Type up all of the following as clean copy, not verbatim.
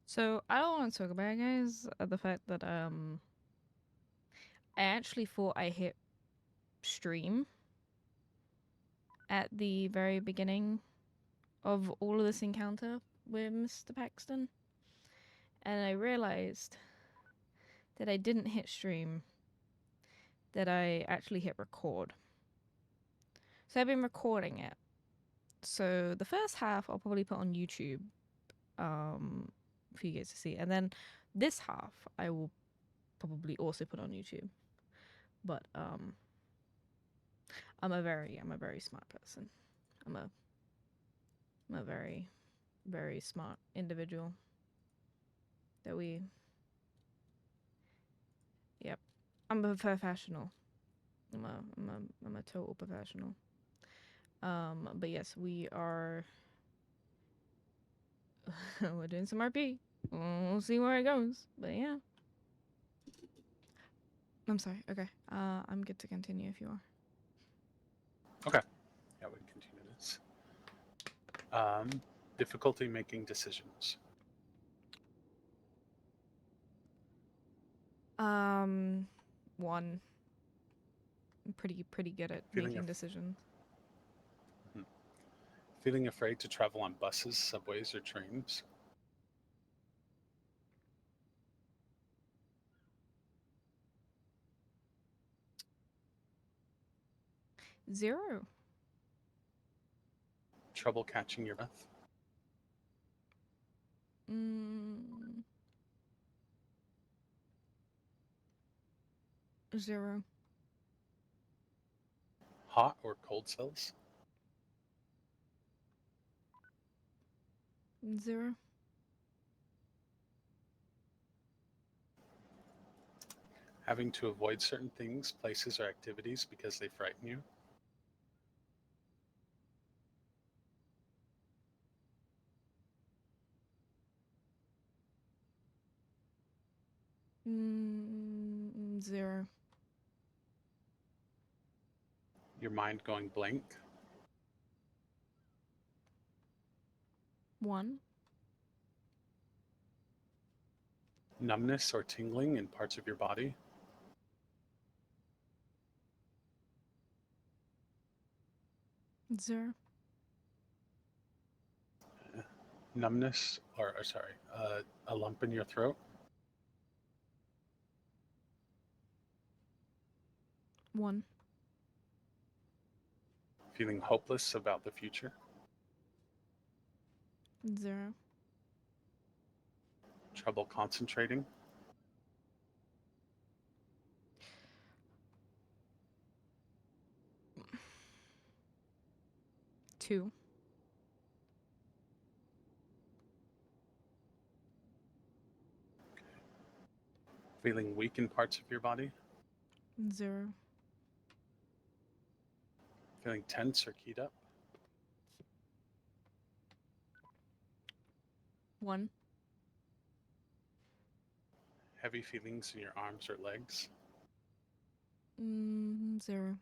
So I don't want to talk about it, guys. The fact that I actually thought I hit stream at the very beginning of all of this encounter with Mr. Paxton, and I realized that I didn't hit stream. That I actually hit record. So I've been recording it. So the first half I'll probably put on YouTube, for you guys to see, and then this half I will probably also put on YouTube. But I'm a very smart person. I'm a I'm a very, very smart individual. That we, yep. I'm a professional. I'm a total professional. But yes, we are. We're doing some RP. We'll see where it goes. But yeah. I'm sorry. Okay. I'm good to continue if you are. Okay. Yeah, we can continue this. Difficulty making decisions. One. I'm pretty good at Feeling making decisions. Feeling afraid to travel on buses, subways, or trains. 0. Trouble catching your breath. 0. Hot or cold cells. 0. Having to avoid certain things, places, or activities because they frighten you. 0. Your mind going blank. 1. Numbness or tingling in parts of your body. 0. Numbness a lump in your throat. 1. Feeling hopeless about the future. 0. Trouble concentrating. 2. Feeling weak in parts of your body. 0. Feeling tense or keyed up. 1. Heavy feelings in your arms or legs. 0.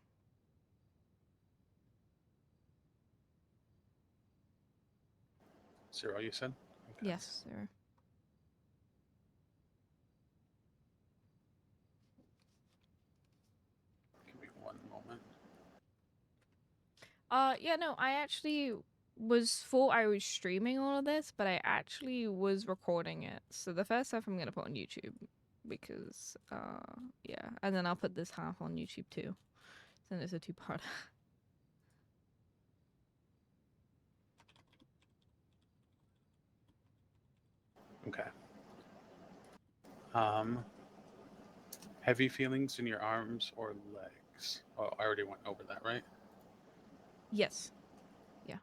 0, you said? Okay. Yes, 0. Give me one moment. Yeah, no, I actually thought I was streaming all of this, but I actually was recording it. So the first half I'm gonna put on YouTube because, yeah, and then I'll put this half on YouTube too. So it's a 2-part. Okay. Heavy feelings in your arms or legs. Oh, I already went over that, right? Yes. Yeah.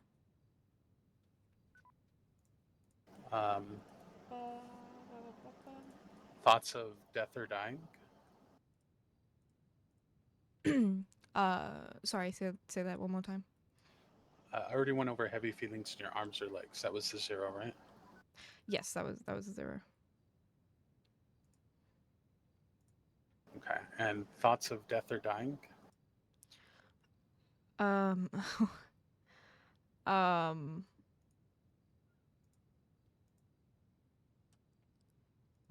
Thoughts of death or dying. Sorry, say that one more time. I already went over heavy feelings in your arms or legs. That was the 0, right? Yes, that was a 0. Okay. And thoughts of death or dying. Um, um,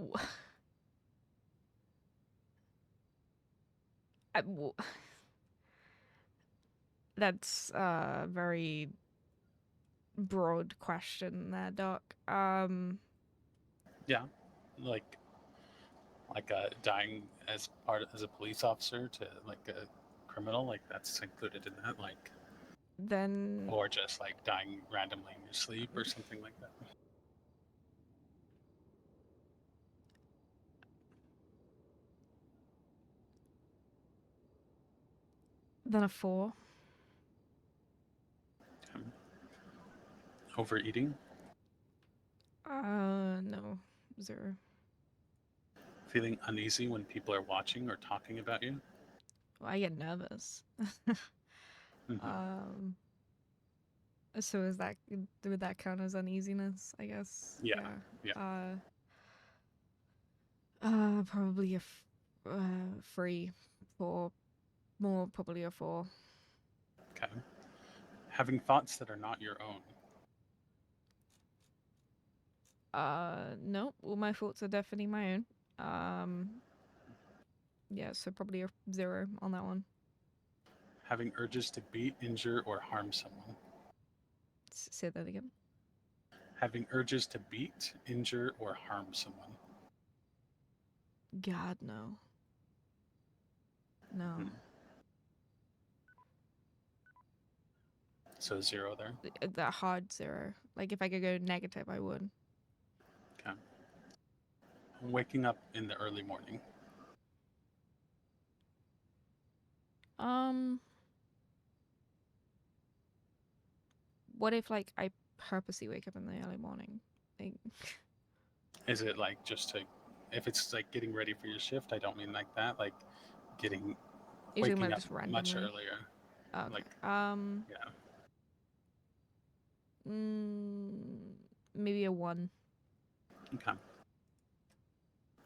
w- I, w- that's a very broad question there, Doc. Yeah, like dying as as a police officer to like a criminal, like that's included in that, like, Then or just like dying randomly in your sleep or something like that. then a 4. Overeating, No, 0. feeling uneasy when people are watching or talking about you. Well, I get nervous. Mm-hmm. um, so is that would that count as uneasiness? I guess. Yeah, Yeah. yeah. Probably a 3, 4, more probably a 4. Okay. Having thoughts that are not your own. No, all my thoughts are definitely my own. Um, yeah, so probably a 0 on that one. Having urges to beat, injure, or harm someone. Say that again. Having urges to beat, injure, or harm someone. God, no. No. Hmm. So 0 there. That hard 0. Like, if I could go negative, I would. Okay. Waking up in the early morning. Um, what if, like, I purposely wake up in the early morning? Like, Is it like just to, if it's like getting ready for your shift? I don't mean like that. Like getting you're talking waking about up just much randomly? earlier. Okay. Like, yeah. Mm, maybe a 1. Okay.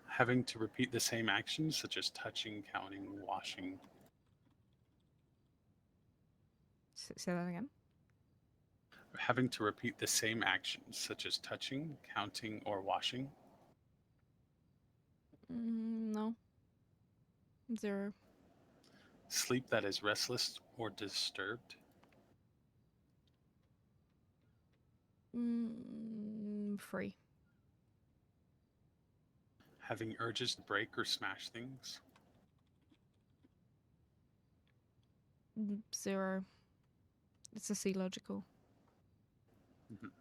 Having to repeat the same actions such as touching, counting, washing. Say that again. Having to repeat the same actions such as touching, counting, or washing. No, 0. Sleep that is restless or disturbed. 3. Having urges to break or smash things. 0. It's a C logical. Mhm.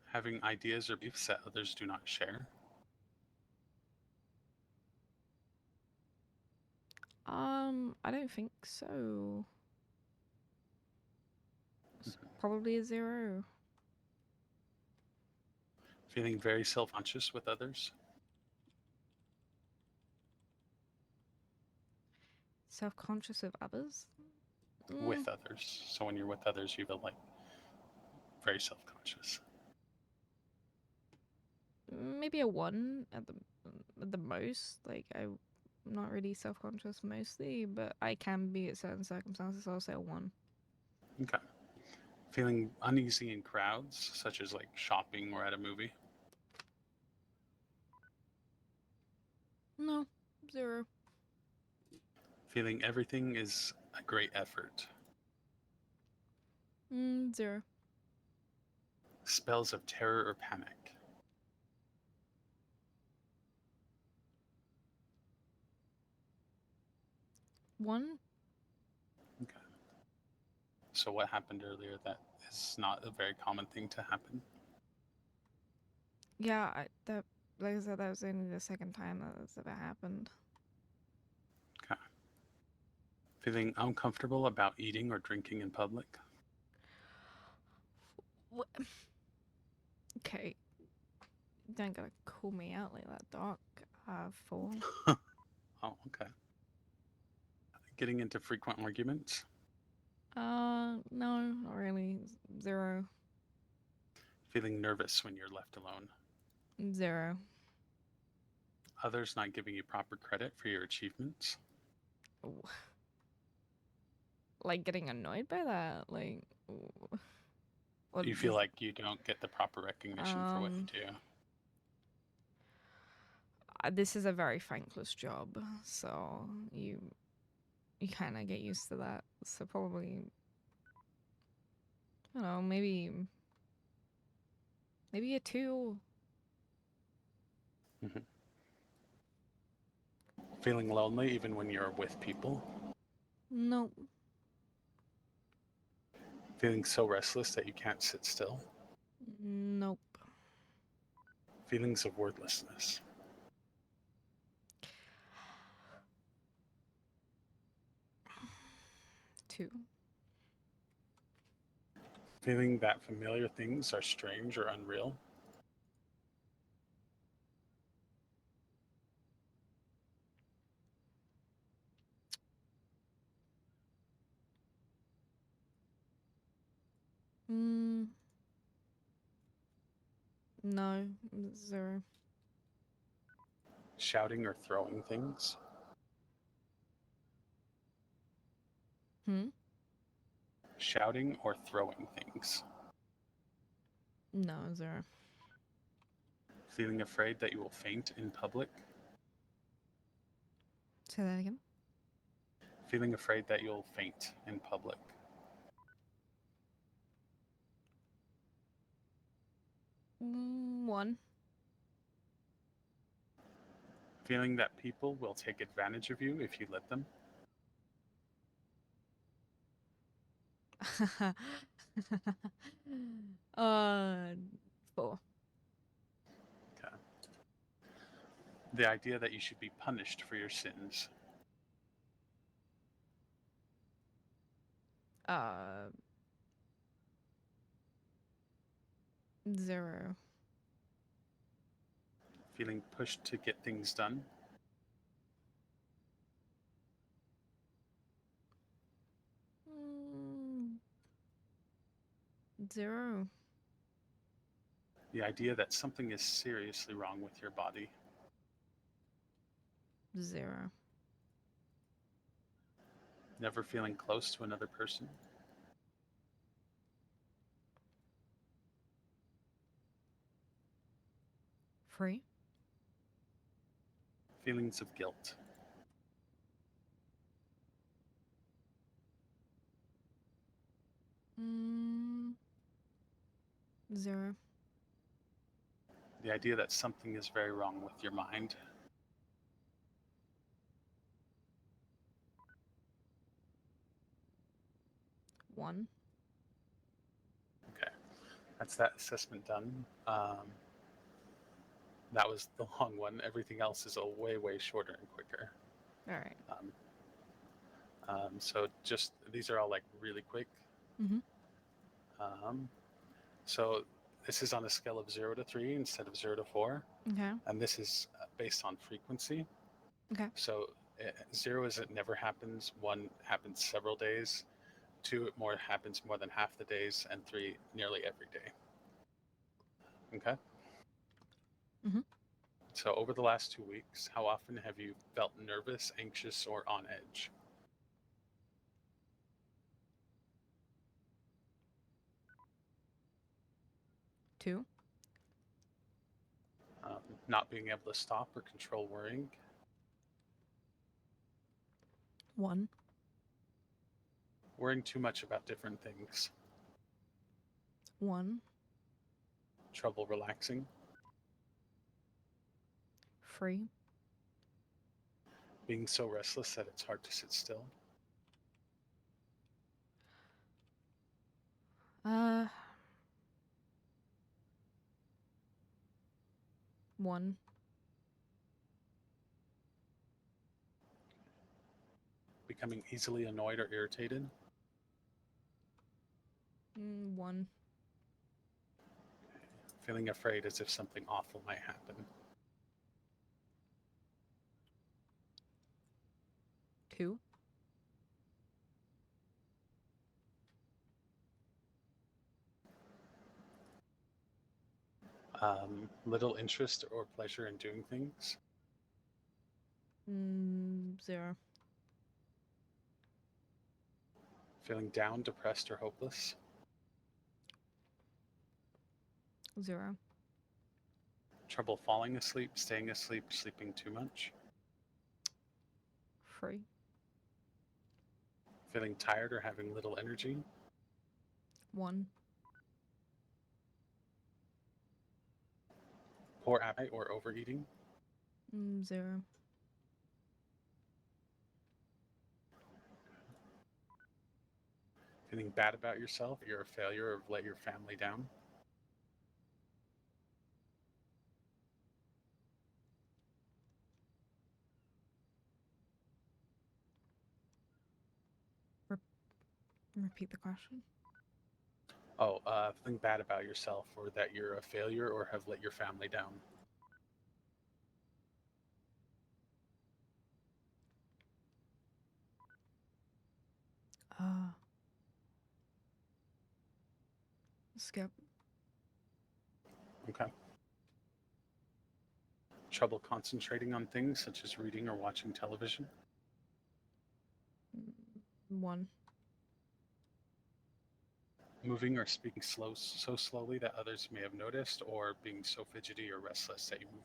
Having ideas or beliefs that others do not share. I don't think so. It's Mhm. probably a 0. Feeling very self-conscious with others. Self-conscious of others? With others. So when you're with others, you feel like very self-conscious. Maybe a 1 at the most. Like, I'm not really self-conscious mostly, but I can be at certain circumstances. I'll say a 1. Okay. Feeling uneasy in crowds, such as like shopping or at a movie. No, 0. Feeling everything is a great effort. 0. Spells of terror or panic. 1. Okay. So what happened earlier that is not a very common thing to happen? Yeah, that, like I said, that was only the second time that that's ever happened. Okay. Feeling uncomfortable about eating or drinking in public. What? Okay, don't gotta call me out like that, Doc. 4. Oh, okay. Getting into frequent arguments. No, not really. 0. Feeling nervous when you're left alone. 0. Others not giving you proper credit for your achievements. Ooh. Like, getting annoyed by that, like, or You feel like you don't get the proper recognition for what you um, do. This is a very thankless job, so you kind of get used to that. So probably, I don't know, maybe a 2. Mhm. Feeling lonely even when you're with people. Nope. Feeling so restless that you can't sit still. Nope. Feelings of wordlessness. 2. Feeling that familiar things are strange or unreal. No, 0. Shouting or throwing things. Shouting or throwing things. No, 0. Feeling afraid that you will faint in public. Say that again. Feeling afraid that you'll faint in public. 1. Feeling that people will take advantage of you if you let them. 4. Okay. The idea that you should be punished for your sins. 0. Feeling pushed to get things done. 0. The idea that something is seriously wrong with your body. 0. Never feeling close to another person. 3. Feelings of guilt. 0. The idea that something is very wrong with your mind. 1. Okay, that's that assessment done. That was the long one. Everything else is a way shorter and quicker. All right. So just these are all like really quick. So this is on a scale of 0 to 3 instead of 0 to 4. Okay. And this is based on frequency. Okay. So 0 is it never happens, 1 happens several days, 2 it happens more than half the days, and 3 nearly every day. Okay. So over the last 2 weeks, how often have you felt nervous, anxious, or on edge? 2. Not being able to stop or control worrying. 1. Worrying too much about different things. 1. Trouble relaxing. 3. Being so restless that it's hard to sit still. 1. Becoming easily annoyed or irritated. 1. Feeling afraid as if something awful might happen. 2. Little interest or pleasure in doing things. 0. Feeling down, depressed, or hopeless. 0. Trouble falling asleep, staying asleep, sleeping too much? Free. Feeling tired or having little energy? 1. Poor appetite or overeating? 0. Feeling bad about yourself, you're a failure, or let your family down? Repeat the question. Oh, feeling bad about yourself, or that you're a failure, or have let your family down? Skip. Okay. Trouble concentrating on things such as reading or watching television? 1. Moving or speaking so slowly that others may have noticed, or being so fidgety or restless that you move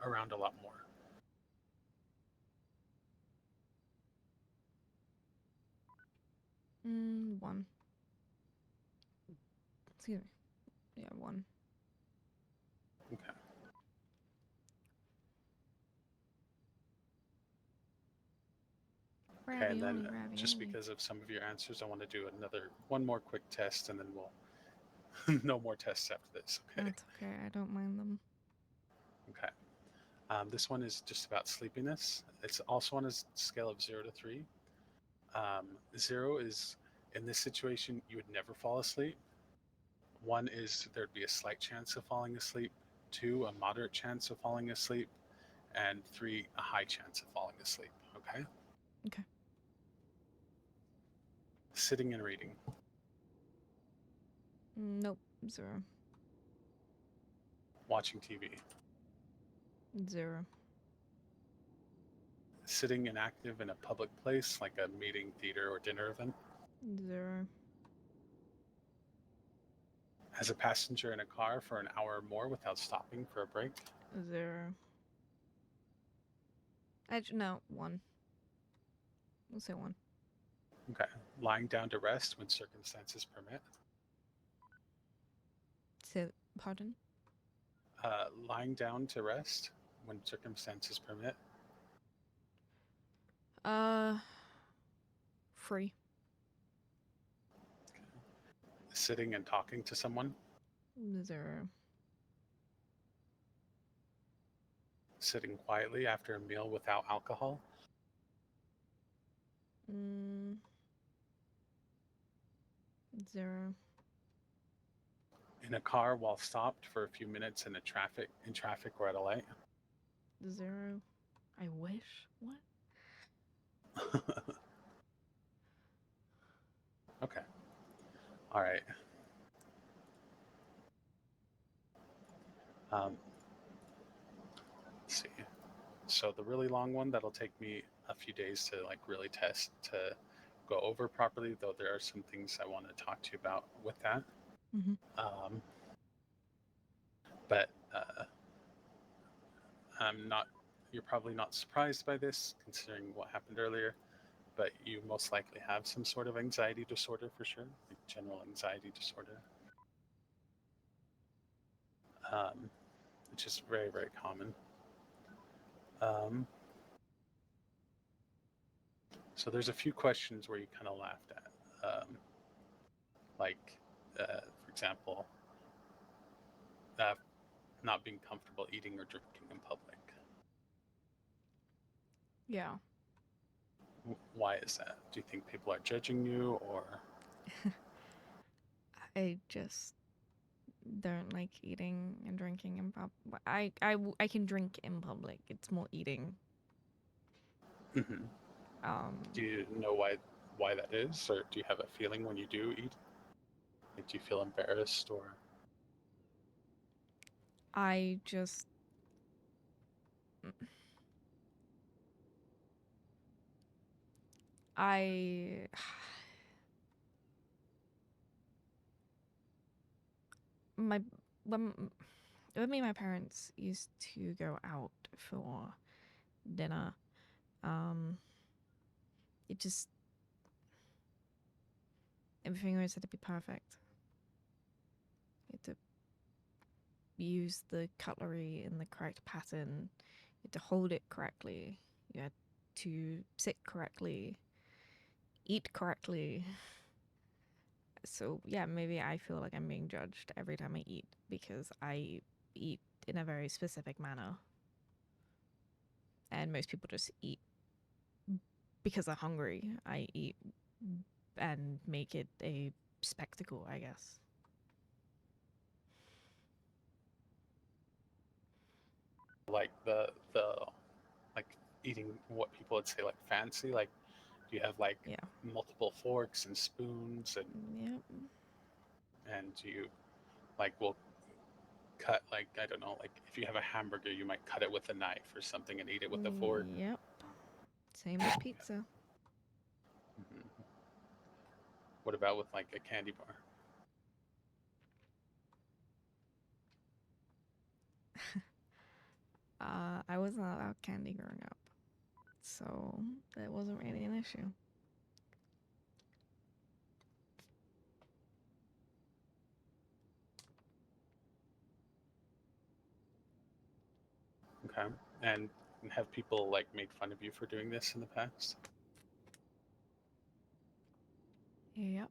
around a lot more? 1. Excuse me. Yeah, 1. Okay. Okay, and then just because of some of your answers, I want to do one more quick test, and then we'll no more tests after this. Okay. That's okay. I don't mind them. Okay. This one is just about sleepiness. It's also on a scale of 0 to 3. 0 is, in this situation, you would never fall asleep. 1 is there'd be a slight chance of falling asleep. 2, a moderate chance of falling asleep. And 3, a high chance of falling asleep. Okay? Okay. Sitting and reading. Nope. 0. Watching TV. 0. Sitting inactive in a public place like a meeting, theater, or dinner event. 0. As a passenger in a car for an hour or more without stopping for a break. 0. No, 1. We'll say 1. Okay. Lying down to rest when circumstances permit. Pardon? Lying down to rest when circumstances permit. Free. Okay. Sitting and talking to someone. 0. Sitting quietly after a meal without alcohol. 0. In a car while stopped for a few minutes in traffic or at a light. 0. I wish. What? Okay. All right. Let's see. So the really long one, that'll take me a few days to really test to go over properly, though there are some things I want to talk to you about with that. Mm-hmm. But you're probably not surprised by this considering what happened earlier, but you most likely have some sort of anxiety disorder for sure, like general anxiety disorder, which is very, very common. So there's a few questions where you kind of laughed at, for example, not being comfortable eating or drinking in public. Yeah. Why is that? Do you think people are judging you, or? I just don't like eating and drinking in public. I can drink in public. It's more eating. Mm-hmm. Do you know why that is, or do you have a feeling when you do eat? Like, do you feel embarrassed, or? I just I my when With me, my parents used to go out for dinner. It just everything always had to be perfect. You had to use the cutlery in the correct pattern. You had to hold it correctly. You had to sit correctly, eat correctly. So yeah, maybe I feel like I'm being judged every time I eat because I eat in a very specific manner. And most people just eat because they're hungry. I eat and make it a spectacle, I guess. Like the like eating what people would say like fancy, like you have like Yeah. multiple forks and spoons Yep. and you like will cut like I don't know, like if you have a hamburger you might cut it with a knife or something and eat it with a fork. Yep. Same with pizza. Mm-hmm. What about with like a candy bar? I wasn't allowed candy growing up, so that wasn't really an issue. Okay. And have people like made fun of you for doing this in the past? Yep.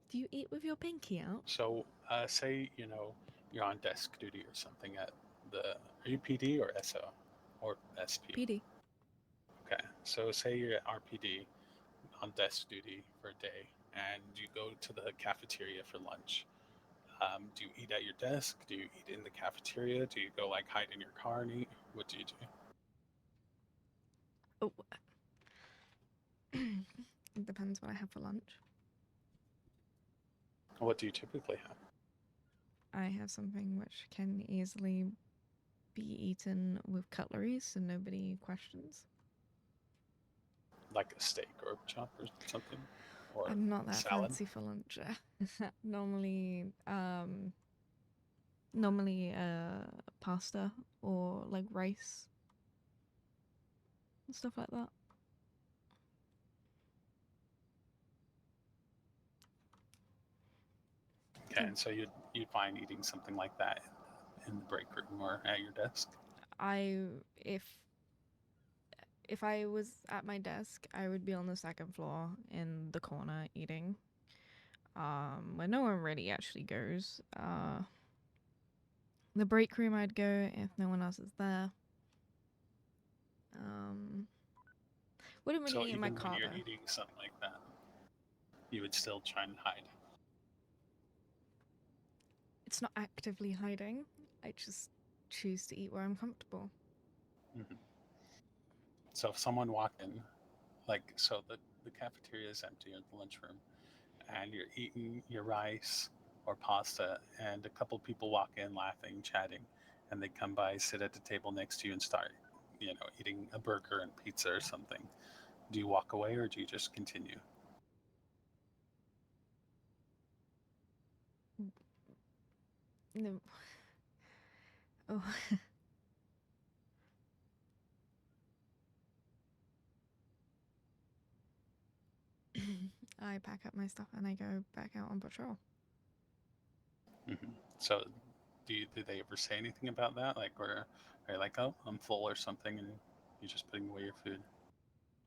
Do you eat with your pinky out? So say you're on desk duty or something at the are you PD or SO or SP? PD. Okay. So say you're at RPD on desk duty for a day and you go to the cafeteria for lunch. Do you eat at your desk? Do you eat in the cafeteria? Do you go like hide in your car and eat? What do you do? Oh. It depends what I have for lunch. What do you typically have? I have something which can easily be eaten with cutlery, so nobody questions. Like a steak or a chop or something? Or I'm not that salad? fancy for lunch. Normally, pasta or like rice and stuff like that. Okay, and so you'd find eating something like that in the break room or at your desk? I if I was at my desk, I would be on the second floor in the corner eating. Where no one really actually goes. The break room I'd go if no one else is there. Wouldn't So really eat in my even when car you're though. eating something like that, you would still try and hide. It's not actively hiding. I just choose to eat where I'm comfortable. Mm-hmm. So if someone walked in, like, so the cafeteria is empty or the lunchroom, and you're eating your rice or pasta, and a couple people walk in laughing, chatting, and they come by, sit at the table next to you, and start, eating a burger and pizza or something. Do you walk away or do you just continue? No. Oh. I pack up my stuff and I go back out on patrol. Mm-hmm. So do they ever say anything about that? Like, or are you like, oh, I'm full or something, and you're just putting away your food?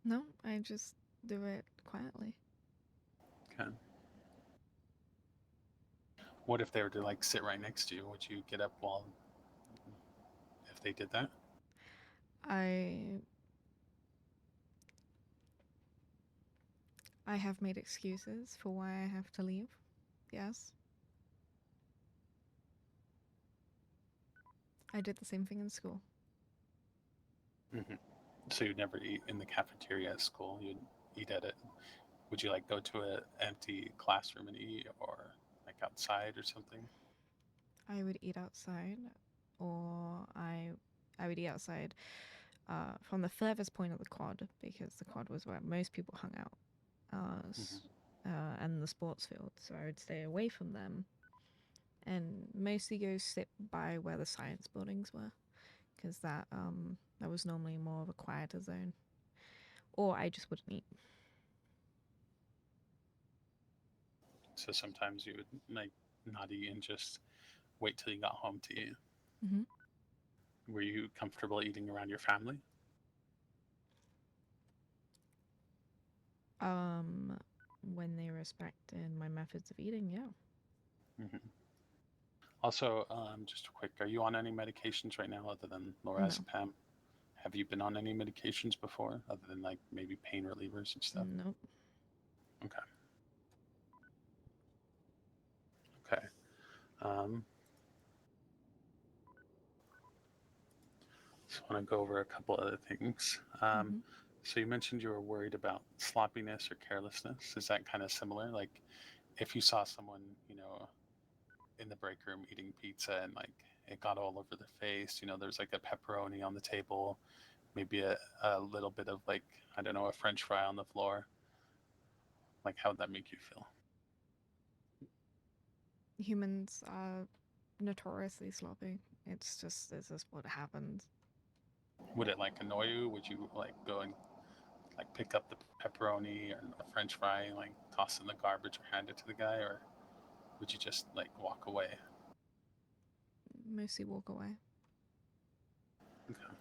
No, I just do it quietly. Okay. What if they were to like sit right next to you? Would you get up while if they did that? I I have made excuses for why I have to leave. Yes. I did the same thing in school. Mm-hmm. So you'd never eat in the cafeteria at school. You'd eat at it. Would you like go to an empty classroom and eat, or like outside or something? I would eat outside, or I would eat outside from the furthest point of the quad because the quad was where most people hung out, Mm-hmm. and the sports field. So I would stay away from them and mostly go sit by where the science buildings were, because that was normally more of a quieter zone. Or I just wouldn't eat. So sometimes you would like not eat and just wait till you got home to eat. Mm-hmm. Were you comfortable eating around your family? When they respected my methods of eating, yeah. Mm-hmm. Also, just quick, are you on any medications right now other than No, lorazepam? Have you been on any medications before other than like maybe pain relievers and stuff? nope. Okay. Okay. Um, just want to go over a couple other things. Mm-hmm. So you mentioned you were worried about sloppiness or carelessness. Is that kind of similar? Like if you saw someone, in the break room eating pizza and like it got all over their face, there's like a pepperoni on the table, maybe a little bit of like, I don't know, a French fry on the floor. Like how would that make you feel? Humans are notoriously sloppy. It's just what happens. Would it like annoy you? Would you like go and like pick up the pepperoni or a French fry and like toss it in the garbage or hand it to the guy, or would you just like walk away? Mostly walk away. Okay.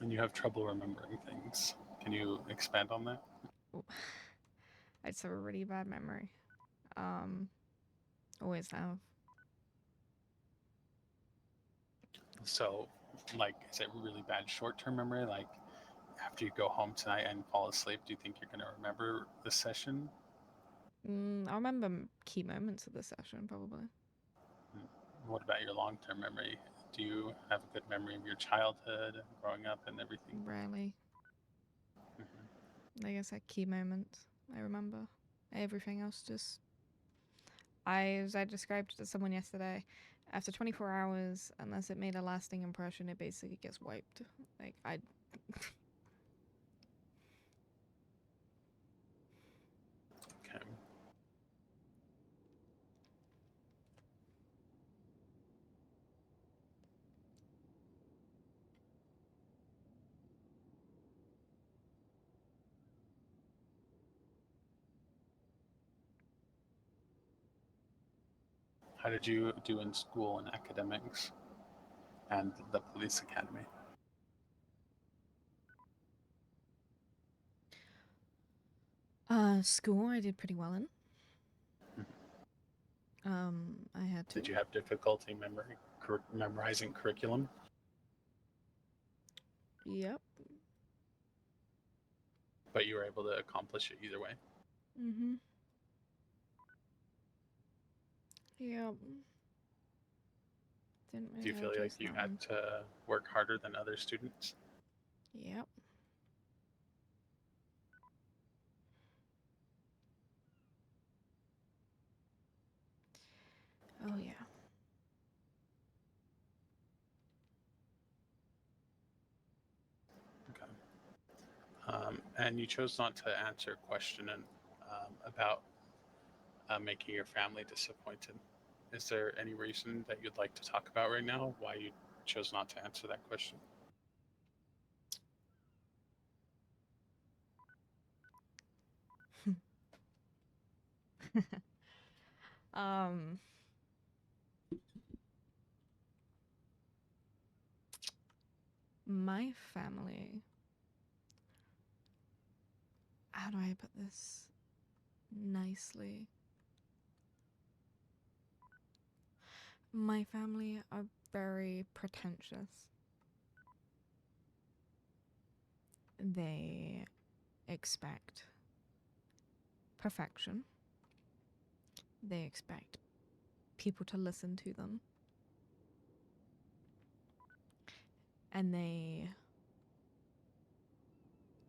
And you have trouble remembering things. Can you expand on that? I just have a really bad memory. Um, Always have. So, like, is it really bad short-term memory? Like, after you go home tonight and fall asleep, do you think you're gonna remember the session? I remember key moments of the session, probably. What about your long-term memory? Do you have a good memory of your childhood, growing up, and everything? Rarely. Mm-hmm. Like I said, key moments. I remember. Everything else just. As I described to someone yesterday, after 24 hours, unless it made a lasting impression, it basically gets wiped. Like, I. Okay. How did you do in school and academics and the police academy? School, I did pretty well in. Mhm. I had Did to. you have difficulty memorizing curriculum? Yep. But you were able to accomplish it either way. Mm-hmm. Yep. Didn't Do really you have a feel like choice in you that had one. to work harder than other students? Yep. Oh, yeah. Okay. And you chose not to answer a question about making your family disappointed. Is there any reason that you'd like to talk about right now why you chose not to answer that question? um, my family. How do I put this nicely? My family are very pretentious. They expect perfection. They expect people to listen to them. And they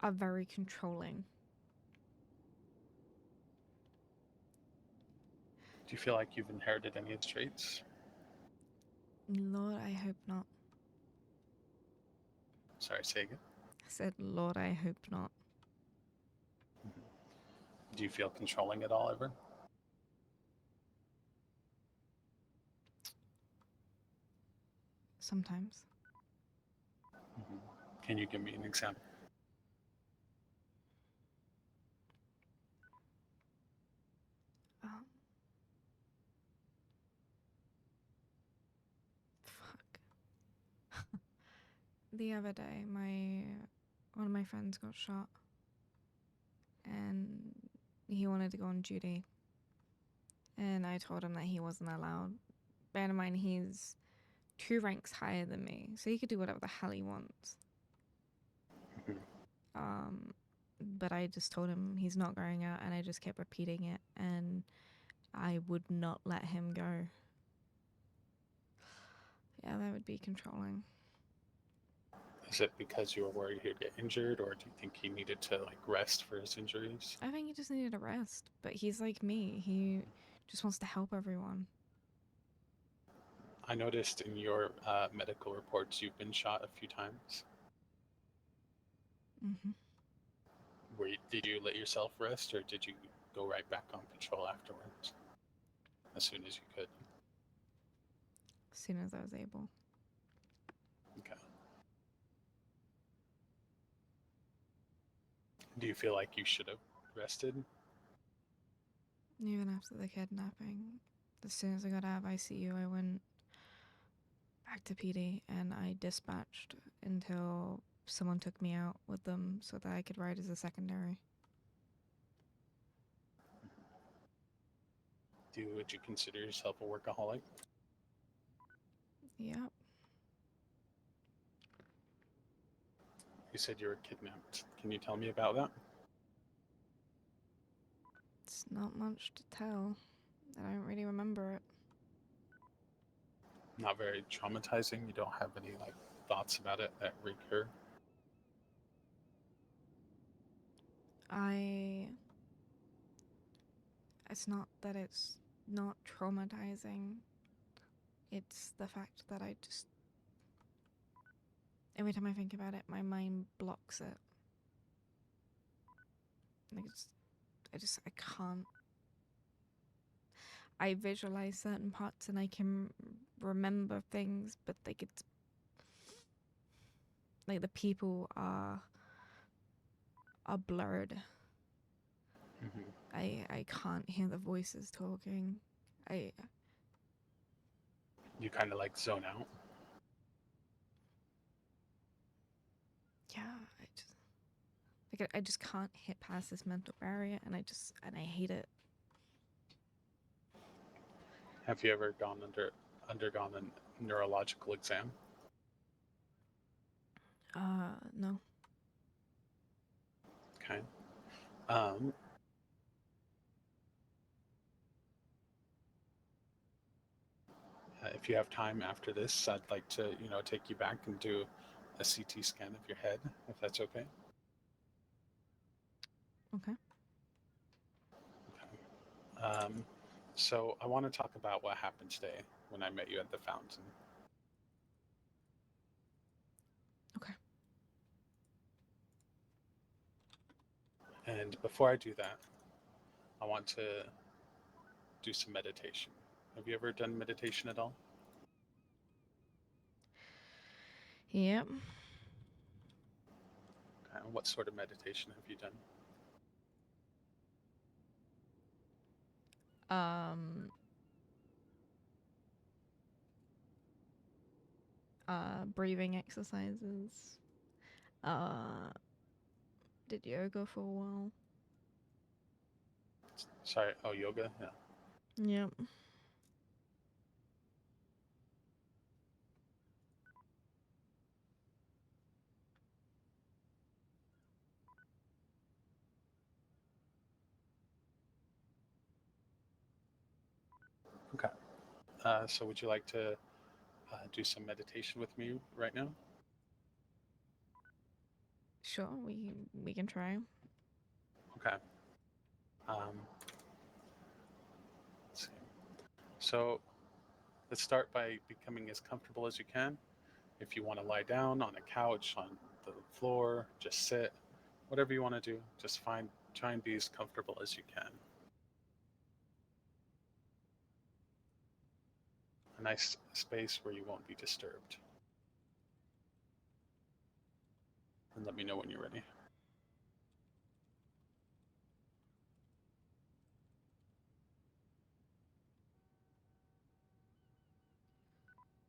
are very controlling. Do you feel like you've inherited any of the traits? Lord, I hope not. Sorry, say again. I said, Lord, I hope not. Do you feel controlling at all ever? sometimes. Mhm. Can you give me an example? Um, fuck. The other day, one of my friends got shot, and he wanted to go on duty, and I told him that he wasn't allowed. Bear in mind, he's 2 ranks higher than me, so he could do whatever the hell he wants. Mhm. But I just told him he's not going out, and I just kept repeating it, and I would not let him go. Yeah, that would be controlling. Is it because you were worried he'd get injured, or do you think he needed to like rest for his injuries? I think he just needed a rest, but he's like me. He just wants to help everyone. I noticed in your medical reports you've been shot a few times. Mm-hmm. Did you let yourself rest, or did you go right back on patrol afterwards as soon as you could? As soon as I was able. Okay. Do you feel like you should have rested? Even after the kidnapping, as soon as I got out of ICU, I went back to PD and I dispatched until someone took me out with them so that I could ride as a secondary. Would you consider yourself a workaholic? Yep. You said you were kidnapped. Can you tell me about that? It's not much to tell. I don't really remember it. Not very traumatizing. You don't have any like thoughts about it that recur. It's not that it's not traumatizing. It's the fact that every time I think about it, my mind blocks it. Like I can't. I visualize certain parts and I can remember things, but like it's like the people are blurred. Mm-hmm. I can't hear the voices talking. I You kind of like zone out. yeah, I just can't hit past this mental barrier, and I hate it. Have you ever undergone a neurological exam? No. Okay. Um, if you have time after this, I'd like to, take you back and do a CT scan of your head, if that's okay. Okay. Okay. So I want to talk about what happened today when I met you at the fountain. Okay. And before I do that, I want to do some meditation. Have you ever done meditation at all? Yep. Okay. What sort of meditation have you done? Um. Breathing exercises. Uh. Did yoga for a while. Sorry. Oh, yoga. Yeah. Yep. Okay. So would you like to do some meditation with me right now? Sure. We can try. Okay. Um, let's see. So let's start by becoming as comfortable as you can. If you want to lie down on a couch, on the floor, just sit, whatever you want to do, just try and be as comfortable as you can. A nice space where you won't be disturbed. Let me know when you're ready.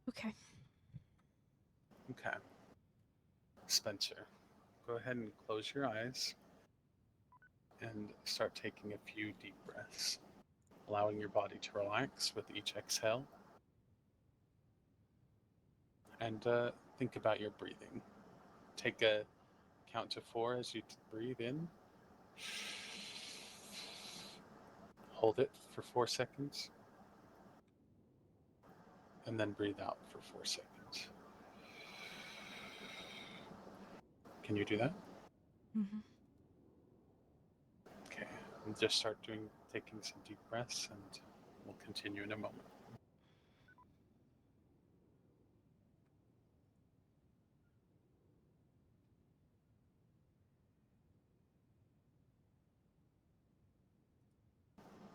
Okay. Okay. Spencer, go ahead and close your eyes and start taking a few deep breaths, allowing your body to relax with each exhale. And think about your breathing. Take a count to 4 as you breathe in. Hold it for 4 seconds. And then breathe out for 4 seconds. Can you do that? Mm-hmm. Okay. And just start taking some deep breaths, and we'll continue in a moment.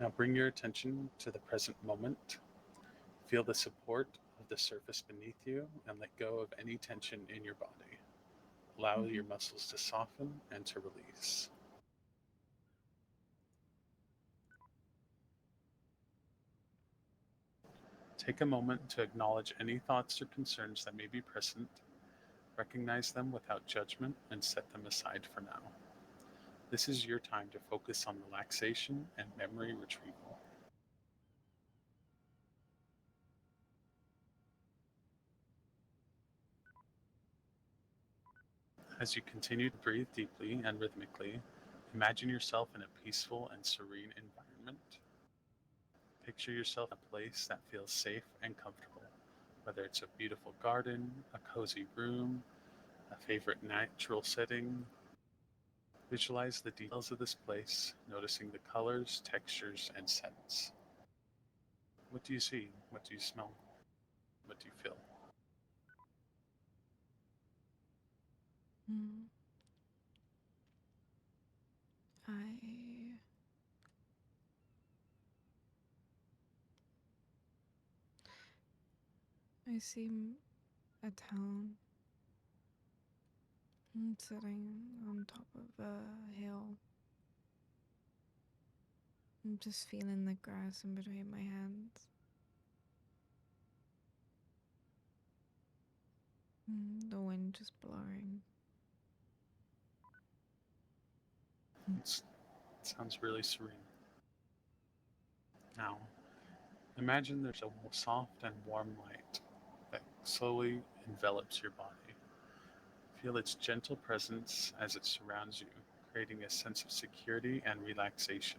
Now bring your attention to the present moment. Feel the support of the surface beneath you and let go of any tension in your body. Allow your muscles to soften and to release. Take a moment to acknowledge any thoughts or concerns that may be present. Recognize them without judgment and set them aside for now. This is your time to focus on relaxation and memory retrieval. As you continue to breathe deeply and rhythmically, imagine yourself in a peaceful and serene environment. Picture yourself in a place that feels safe and comfortable, whether it's a beautiful garden, a cozy room, a favorite natural setting. Visualize the details of this place, noticing the colors, textures, and scents. What do you see? What do you smell? What do you feel? Mm. I see a town sitting on top of a hill. I'm just feeling the grass in between my hands. The wind just blowing. It sounds really serene. Now, imagine there's a soft and warm light that slowly envelops your body. Feel its gentle presence as it surrounds you, creating a sense of security and relaxation.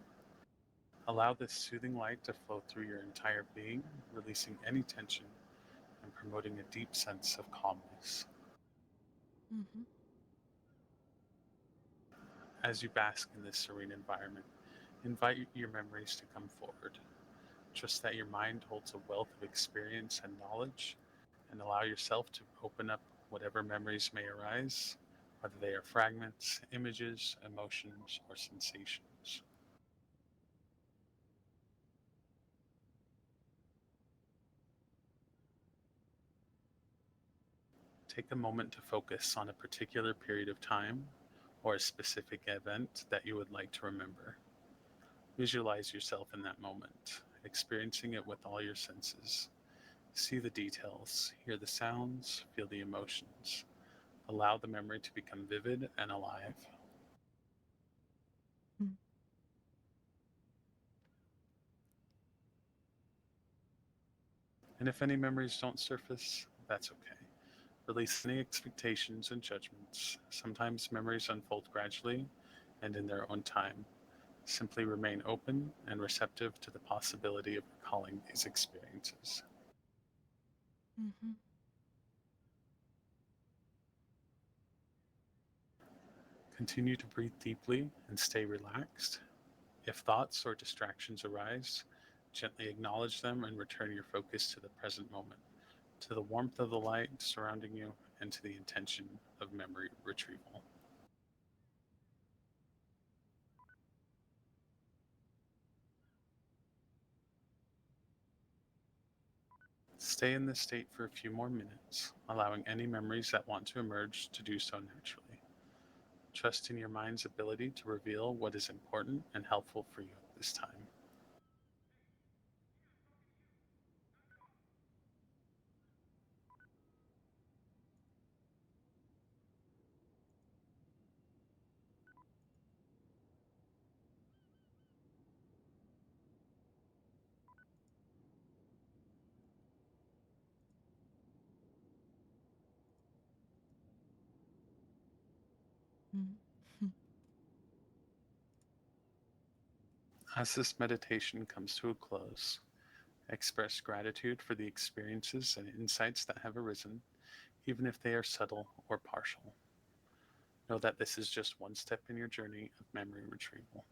Allow this soothing light to flow through your entire being, releasing any tension and promoting a deep sense of calmness. Mm-hmm. As you bask in this serene environment, invite your memories to come forward. Trust that your mind holds a wealth of experience and knowledge, and allow yourself to open up whatever memories may arise, whether they are fragments, images, emotions, or sensations. Take a moment to focus on a particular period of time or a specific event that you would like to remember. Visualize yourself in that moment, experiencing it with all your senses. See the details, hear the sounds, feel the emotions. Allow the memory to become vivid and alive. Mm. And if any memories don't surface, that's okay. Release any expectations and judgments. Sometimes memories unfold gradually and in their own time. Simply remain open and receptive to the possibility of recalling these experiences. Mm-hmm. Continue to breathe deeply and stay relaxed. If thoughts or distractions arise, gently acknowledge them and return your focus to the present moment, to the warmth of the light surrounding you, and to the intention of memory retrieval. Stay in this state for a few more minutes, allowing any memories that want to emerge to do so naturally. Trust in your mind's ability to reveal what is important and helpful for you at this time. Mm. As this meditation comes to a close, express gratitude for the experiences and insights that have arisen, even if they are subtle or partial. Know that this is just one step in your journey of memory retrieval.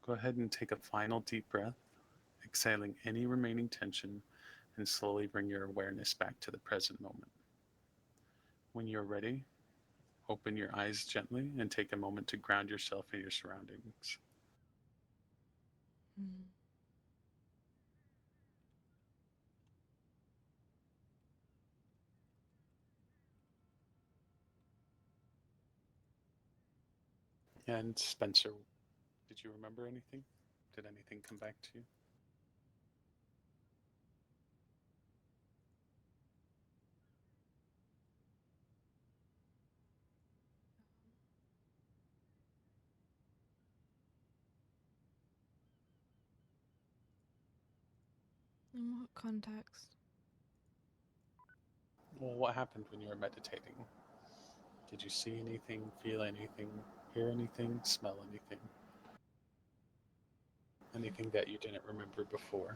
Go ahead and take a final deep breath, exhaling any remaining tension, and slowly bring your awareness back to the present moment. When you're ready, open your eyes gently and take a moment to ground yourself in your surroundings. Mm. And Spencer, did you remember anything? Did anything come back to you? In what context? Well, what happened when you were meditating? Did you see anything, feel anything, hear anything, smell anything? Anything that you didn't remember before?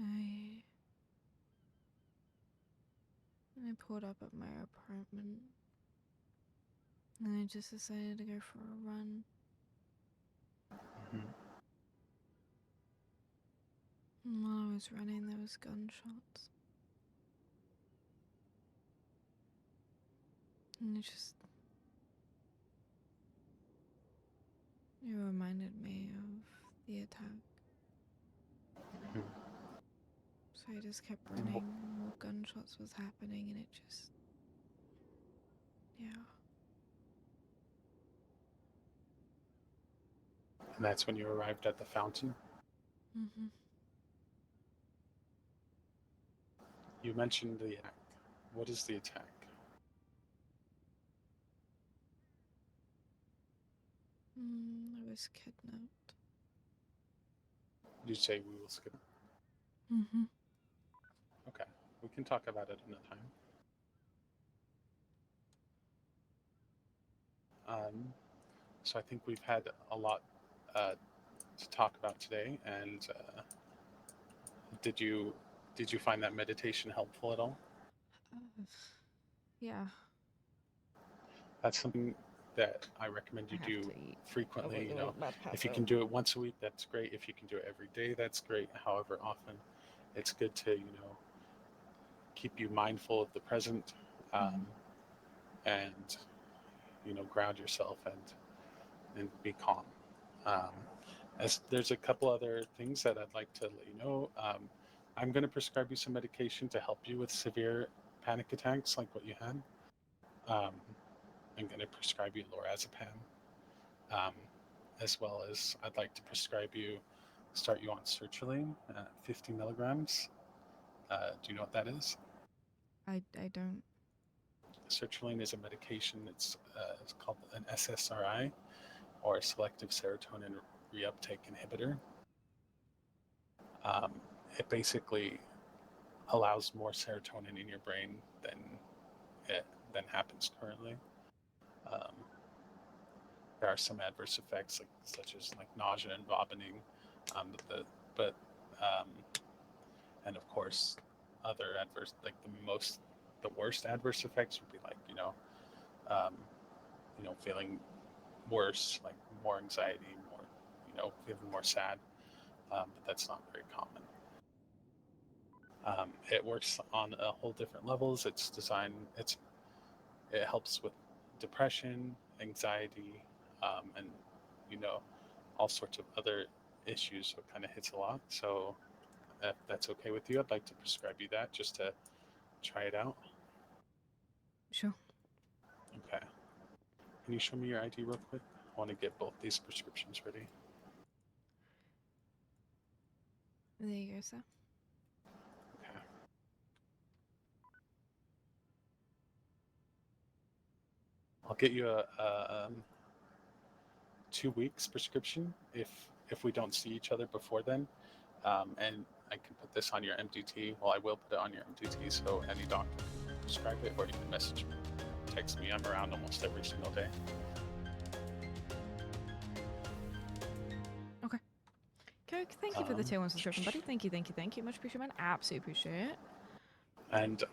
I I pulled up at my apartment and I just decided to go for a run. Mm-hmm. And while I was running, there was gunshots. And it reminded me of the attack. Mm-hmm. So I just kept running, and more gunshots was happening, and yeah. And that's when you arrived at the fountain. Mhm. You mentioned the attack. What is the attack? I was kidnapped. You say we will skip. Mhm. Okay, we can talk about it another time. So I think we've had a lot to talk about today. And did you did you find that meditation helpful at all? Uh, yeah. That's something that I recommend I you have do to eat. frequently. Otherwise, I'm about to If pass you can out. do it once a week, that's great. If you can do it every day, that's great. However often, it's good to keep you mindful of the present, Mhm. and ground yourself and be calm. Um, as there's a couple other things that I'd like to let you know. I'm going to prescribe you some medication to help you with severe panic attacks like what you had. Um, I'm going to prescribe you lorazepam, um, as well as I'd like to start you on sertraline, 50 milligrams. Do you know what that is? I don't. Sertraline is a medication. It's called an SSRI, or selective serotonin reuptake inhibitor. Um, it basically allows more serotonin in your brain it, than happens currently. Um, there are some adverse effects, such as nausea and vomiting, but um, and of course, other adverse the worst adverse effects would be um, feeling worse, like more anxiety, more feeling more sad. But that's not very common. It works on a whole different levels. It helps with depression. anxiety, and all sorts of other issues. So it kind of hits a lot. So if that's okay with you, I'd like to prescribe you that just to try it out. Sure. Okay. Can you show me your ID real quick? I want to get both these prescriptions ready. There you go, sir. Okay. I'll get you a 2 weeks prescription if we don't see each other before then, and I can put this on your MDT. Well, I will put it on your MDT, so any doctor can prescribe it, or you can message me, text me. I'm around almost every single day. Okay. Coke, thank you for the tier 1 subscription, buddy. Thank you. Much appreciated, man. Absolutely appreciate it. And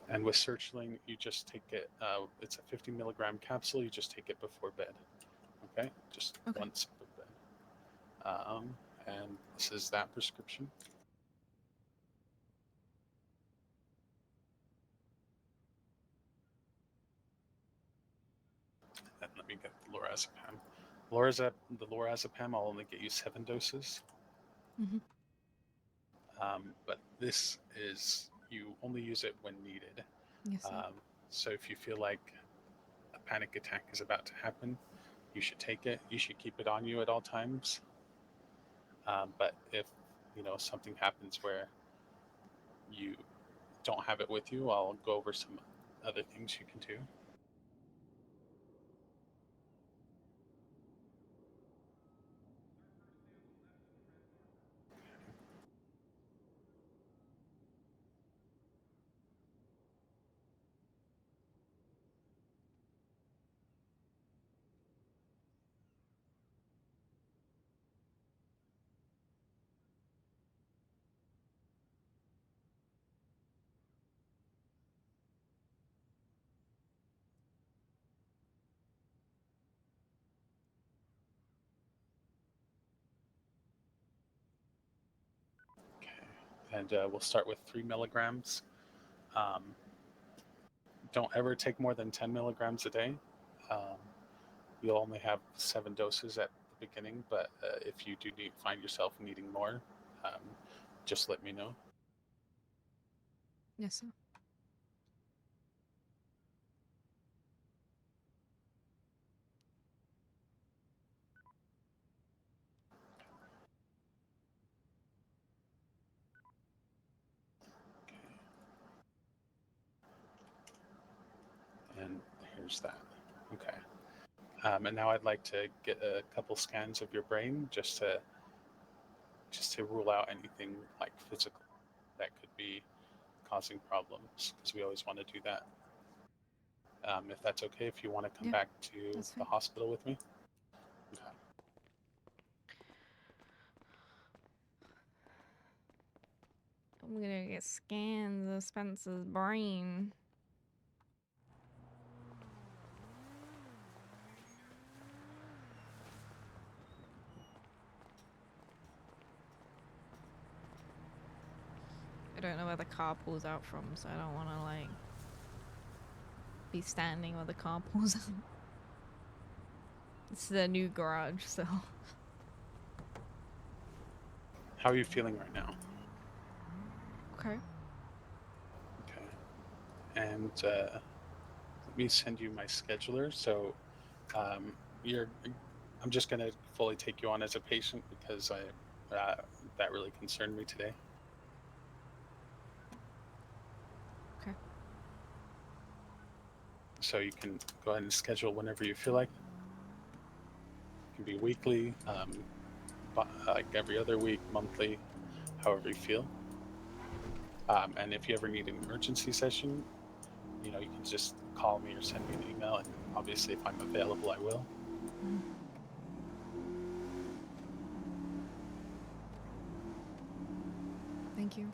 and with Searchling, you just take it. It's a 50 milligram capsule. You just take it before bed. Okay, just once before bed. And this is that prescription. And let me get the lorazepam. The lorazepam, I'll only get you 7 doses. Mm-hmm. But this is, you only use it when needed. Yes, sir. So if you feel like a panic attack is about to happen, you should take it. You should keep it on you at all times. But if something happens where you don't have it with you, I'll go over some other things you can do. Okay. And we'll start with 3 milligrams. Don't ever take more than 10 milligrams a day. You'll only have 7 doses at the beginning, but if you do find yourself needing more, just let me know. Yes, sir. And here's that. Okay. And now I'd like to get a couple scans of your brain just to rule out anything like physical that could be causing problems, because we always want to do that. If that's okay, if you want to come back to the hospital with me. Okay. I'm gonna get scans of Spencer's brain. I don't know where the car pulls out from, so I don't want to like be standing where the car pulls out. It's the new garage, so. How are you feeling right now? Okay. Okay. And let me send you my scheduler. So I'm just going to fully take you on as a patient because that really concerned me today. Okay. So you can go ahead and schedule whenever you feel like. It can be weekly, like every other week, monthly, however you feel. And if you ever need an emergency session, you can just call me or send me an email, and obviously if I'm available, I will. Thank you.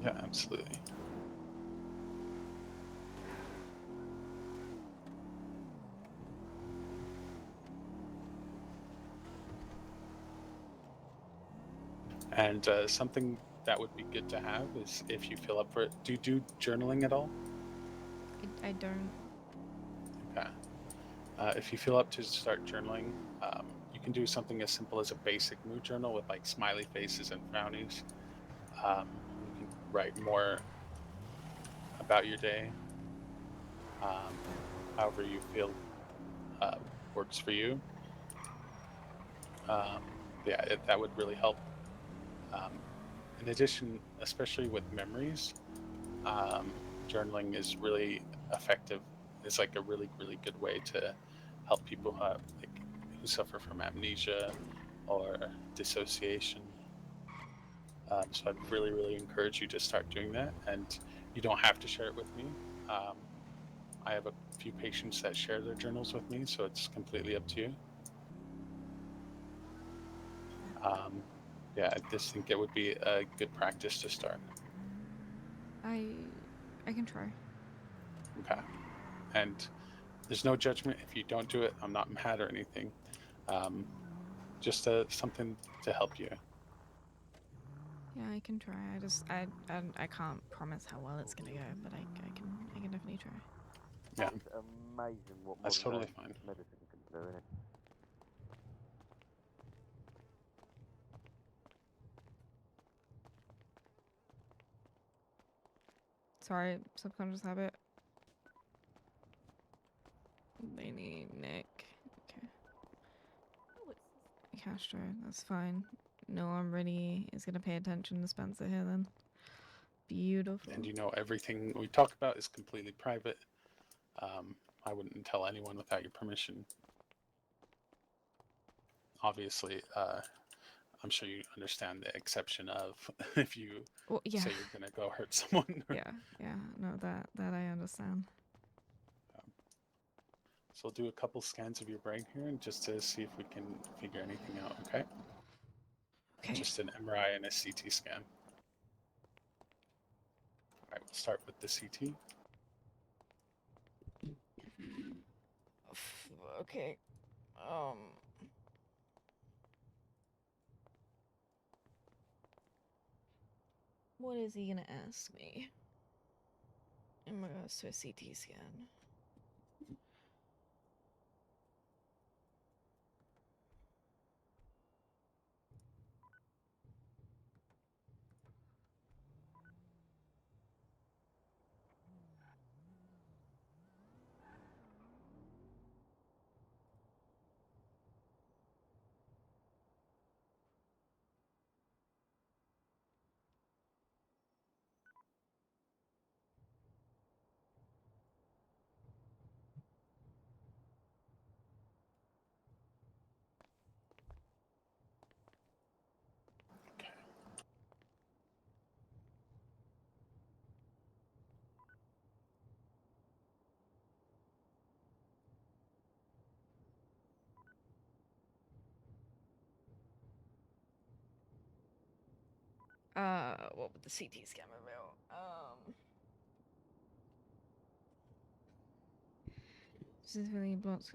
Yeah, absolutely. And something that would be good to have is, if you feel up for it, do you do journaling at all? I don't. Okay. If you feel up to start journaling, you can do something as simple as a basic mood journal with like smiley faces and frownies. You can write more about your day, um, however you feel uh, works for you. Um, yeah, that would really help. Um, in addition, especially with memories, um, journaling is really effective. It's like a really, really good way to help people like who suffer from amnesia or dissociation. So I'd really, really encourage you to start doing that. And you don't have to share it with me. Um, I have a few patients that share their journals with me, so it's completely up to you. Um, yeah, I just think it would be a good practice to start. I can try. Okay. And there's no judgment if you don't do it. I'm not mad or anything. Um, just something to help you. Yeah, I can try. I can't promise how well it's gonna go, but I can definitely try. Yeah, It's amazing what that's modern totally fine. medicine can do, isn't it? Sorry, subconscious habit. They need Nick. Okay. Castro, that's fine. No one really is gonna pay attention to Spencer here then. Beautiful. And you know, everything we talk about is completely private. I wouldn't tell anyone without your permission. Obviously, I'm sure you understand the exception of if you Well, yeah, say you're gonna go hurt someone. yeah. No, that I understand. So we'll do a couple scans of your brain here, and just to see if we can figure anything out. Okay. Okay. Just an MRI and a CT scan. All right. We'll start with the CT. Okay. Um. What is he gonna ask me in regards to a CT scan? Okay. What would the CT scan reveal? Specifically blocks.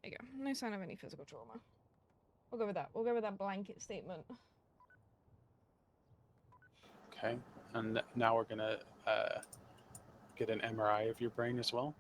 There you go. No sign of any physical trauma. We'll go with that. We'll go with that blanket statement. Okay. And now we're gonna get an MRI of your brain as well.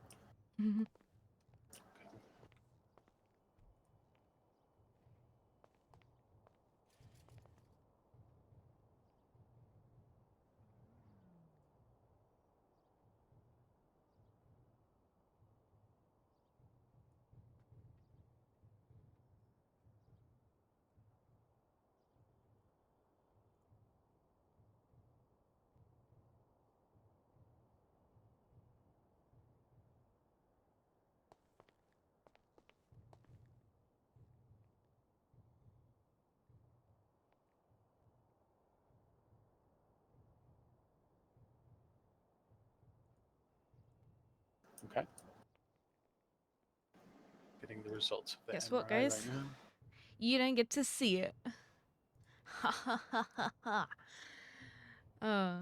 Okay. Getting the results of the Guess what, MRI right guys? now. You don't get to see it. Ha ha ha ha ha. Uh.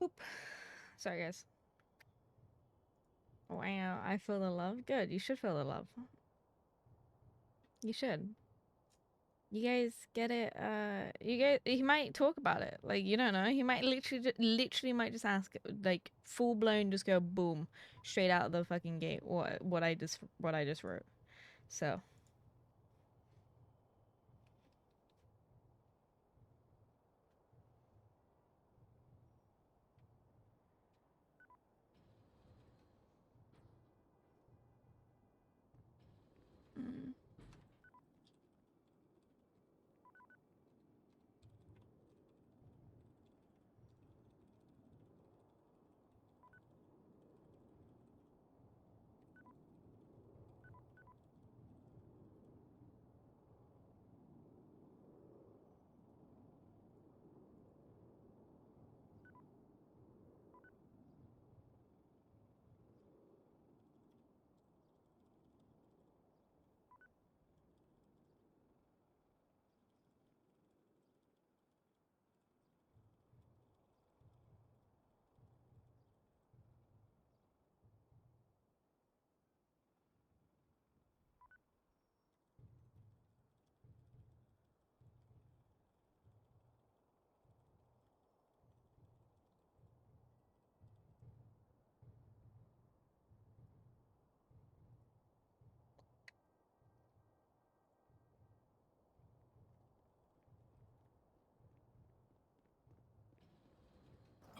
Boop. Sorry, guys. Wow, I feel the love. Good. You should feel the love. You should. You guys get it. You guys. He might talk about it. Like you don't know. He might literally might just ask, like full blown, just go boom, straight out of the fucking gate. What I just wrote. So. Mm.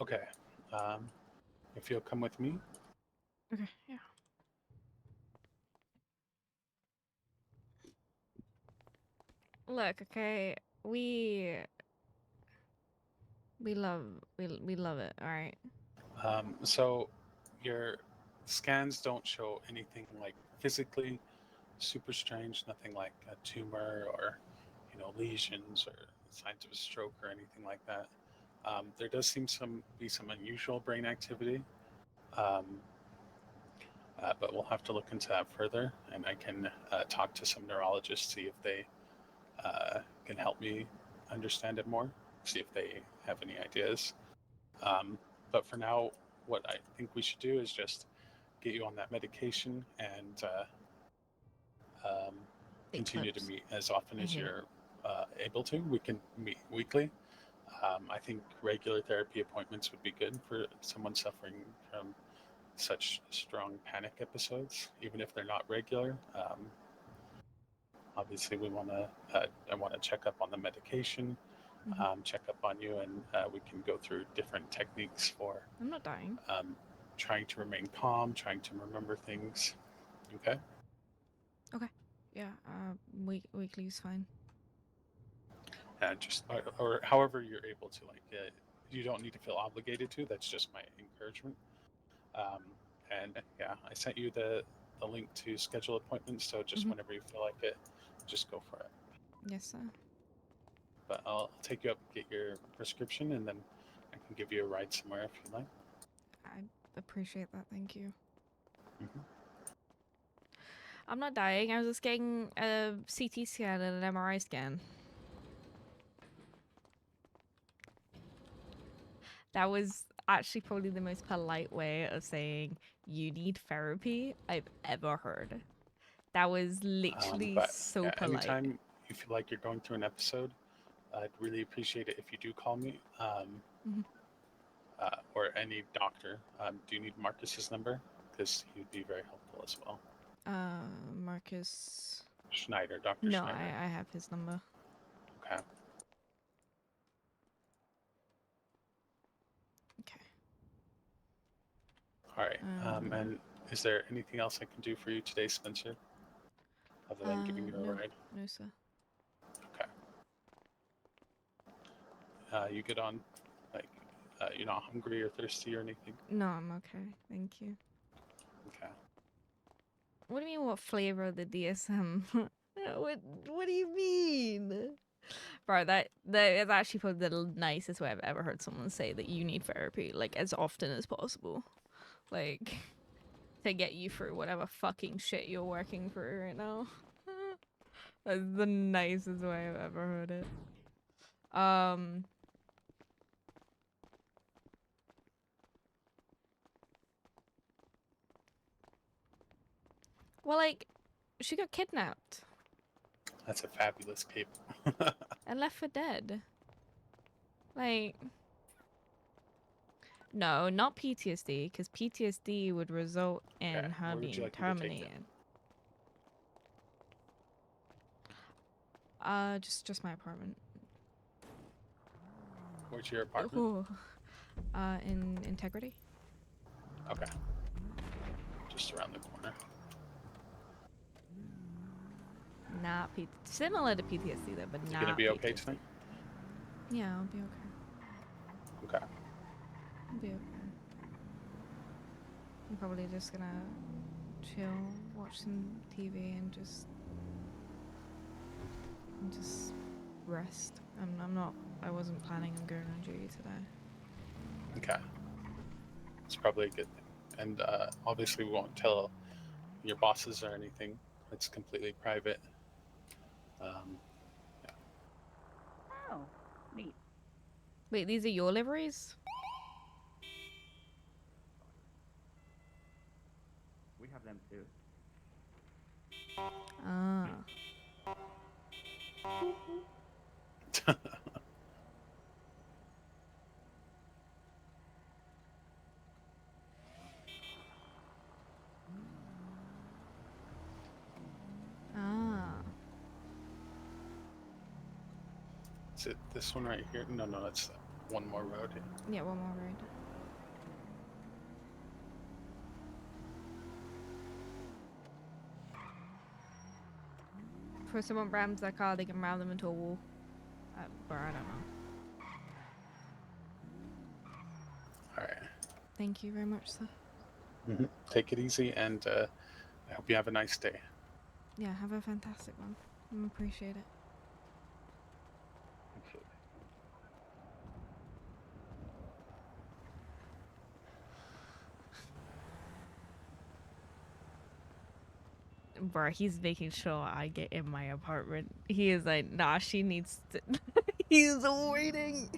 Okay. If you'll come with me. Okay. Yeah. Look. Okay. We love it. All right. So your scans don't show anything like physically super strange, nothing like a tumor or lesions or signs of a stroke or anything like that. There does seem be some unusual brain activity, but we'll have to look into that further, and I can talk to some neurologists, see if they can help me understand it more, see if they have any ideas. But for now, what I think we should do is just get you on that medication and continue to meet as often as you're able to. We can meet weekly. I think regular therapy appointments would be good for someone suffering from such strong panic episodes, even if they're not regular. Obviously, I want to check up on the medication, check up on you, and we can go through different techniques for. I'm not dying. Trying to remain calm, trying to remember things. Okay. Okay. Yeah. Weekly is fine. Just or however you're able to. You don't need to feel obligated to. That's just my encouragement. And yeah, I sent you the link to schedule appointments. So just whenever you feel like it, just go for it. Yes, sir. But I'll take you up, get your prescription, and then I can give you a ride somewhere if you like. I appreciate that. Thank you. Mm-hmm. I'm not dying. I was just getting a CT scan and an MRI scan. That was actually probably the most polite way of saying you need therapy I've ever heard. That was literally so polite. Anytime you feel like you're going through an episode, I'd really appreciate it if you do call me, or any doctor. Do you need Marcus's number? Because he would be very helpful as well. Marcus Schneider, Dr. No, Schneider. I have his number. Okay. Okay. All right. And is there anything else I can do for you today, Spencer? Other than giving you a ride? No, sir. Okay. You good on, you're not hungry or thirsty or anything? No, I'm okay. Thank you. Okay. What do you mean, what flavor of the DSM? What do you mean? Bro, that is actually probably the nicest way I've ever heard someone say that you need therapy, like, as often as possible. Like, to get you through whatever fucking shit you're working through right now. That's the nicest way I've ever heard it. Well, like, she got kidnapped. That's a fabulous cape. And left for dead. Like, no, not PTSD, because PTSD would result in her being terminated. Just my apartment. Where's your apartment? In Integrity. Okay. Just around the corner. Not similar to PTSD though, but not. You gonna be okay PTSD. tonight? Yeah, I'll be okay. Okay. I'll be okay. I'm probably just gonna chill, watch some TV, and just rest. I wasn't planning on going on duty today. Okay. It's probably a good thing. And obviously we won't tell your bosses or anything. It's completely private. Yeah. Oh, neat. Wait, these are your liveries? We have them too. Ah. Is it this one right here? No, it's one more road. Yeah, one more road. For someone rams their car, they can ram them into a wall. Or I don't know. Alright. Thank you very much, sir. Take it easy, and I hope you have a nice day. Yeah, have a fantastic one. I appreciate it. Bro, he's making sure I get in my apartment. He is like, nah, she needs to. He's waiting.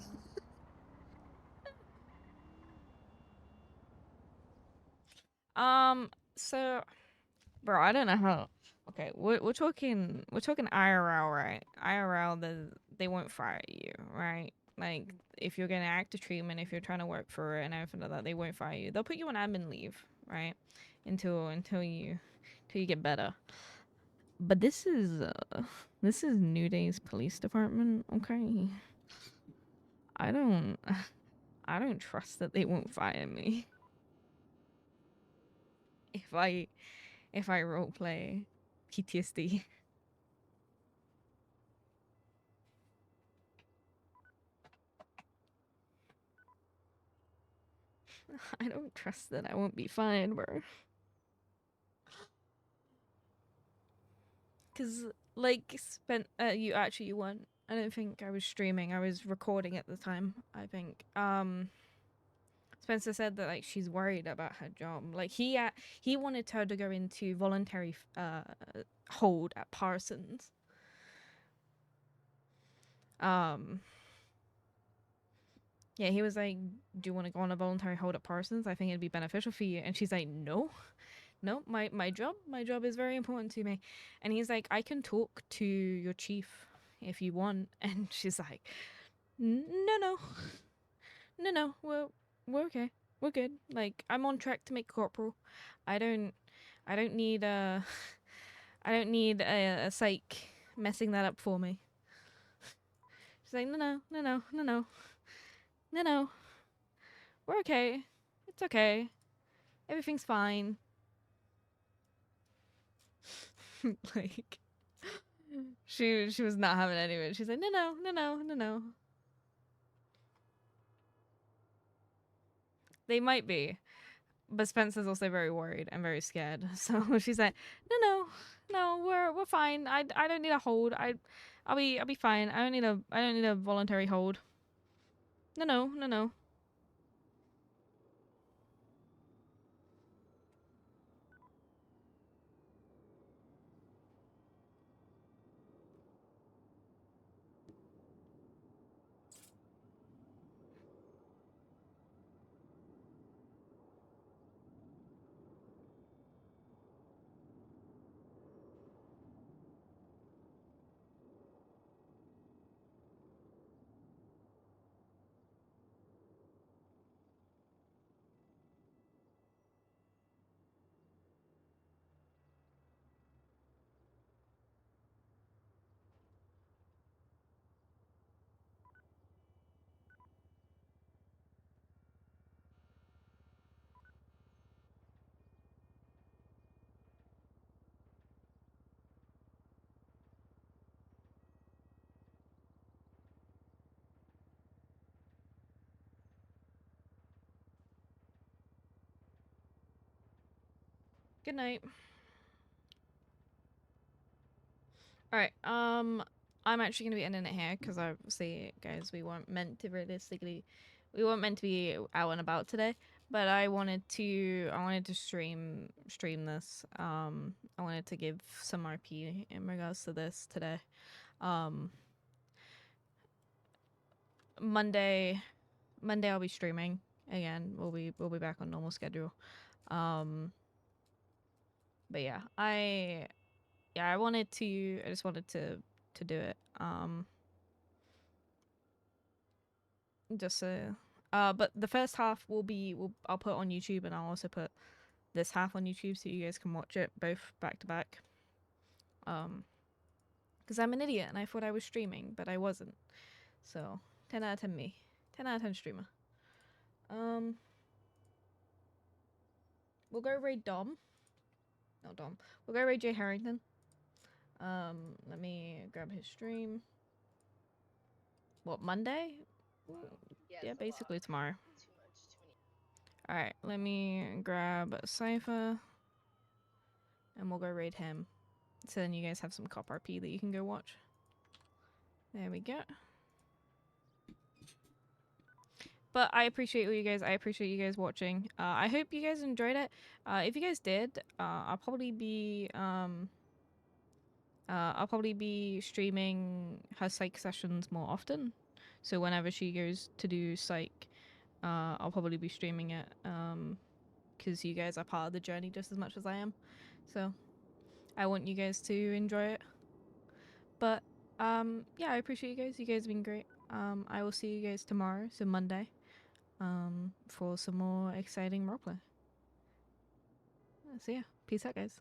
So, bro, I don't know how. Okay, we're talking IRL, right? IRL, they won't fire you, right? Like, if you're gonna active treatment, if you're trying to work for it and everything like that, they won't fire you. They'll put you on admin leave, right? Until you get better. But this is New Day's police department, okay? I don't trust that they won't fire me if I roleplay PTSD. I don't trust that I won't be fired, bro. Cause like you weren't. I don't think I was streaming. I was recording at the time. I think. Spencer said that like she's worried about her job. Like he wanted her to go into voluntary hold at Parsons. Yeah, he was like, "Do you want to go on a voluntary hold at Parsons? I think it'd be beneficial for you." And she's like, "No, my job is very important to me." And he's like, "I can talk to your chief if you want." And she's like, "No, we're okay, we're good. Like I'm on track to make corporal. I don't need I don't need a psych messing that up for me." She's like, no, we're okay. It's okay. Everything's fine." Like, she was not having any of it. She's like, no. They might be, but Spencer's also very worried and very scared. So she's like, no, we're fine. I don't need a hold. I'll be fine. I don't need a voluntary hold. No. Good night. All right. I'm actually gonna be ending it here because obviously, guys, we weren't meant to be out and about today. But I wanted to stream this. I wanted to give some RP in regards to this today. Monday I'll be streaming again. We'll be back on normal schedule. But yeah, I just wanted to do it. Just but the first half I'll put on YouTube, and I'll also put this half on YouTube so you guys can watch it both back to back. Because I'm an idiot and I thought I was streaming, but I wasn't. So 10 out of 10 me. 10 out of 10 streamer. We'll go raid Dom. No, Dom. We'll go raid Jay Harrington. Let me grab his stream. What, Monday? Yeah, basically tomorrow. Alright, let me grab Cypher. And we'll go raid him. So then you guys have some cop RP that you can go watch. There we go. But I appreciate you guys. I appreciate you guys watching. I hope you guys enjoyed it. If you guys did, I'll probably be I'll probably be streaming her psych sessions more often. So whenever she goes to do psych, I'll probably be streaming it. Because you guys are part of the journey just as much as I am. So I want you guys to enjoy it. But yeah, I appreciate you guys. You guys have been great. I will see you guys tomorrow, so Monday, for some more exciting roleplay. So yeah, peace out, guys.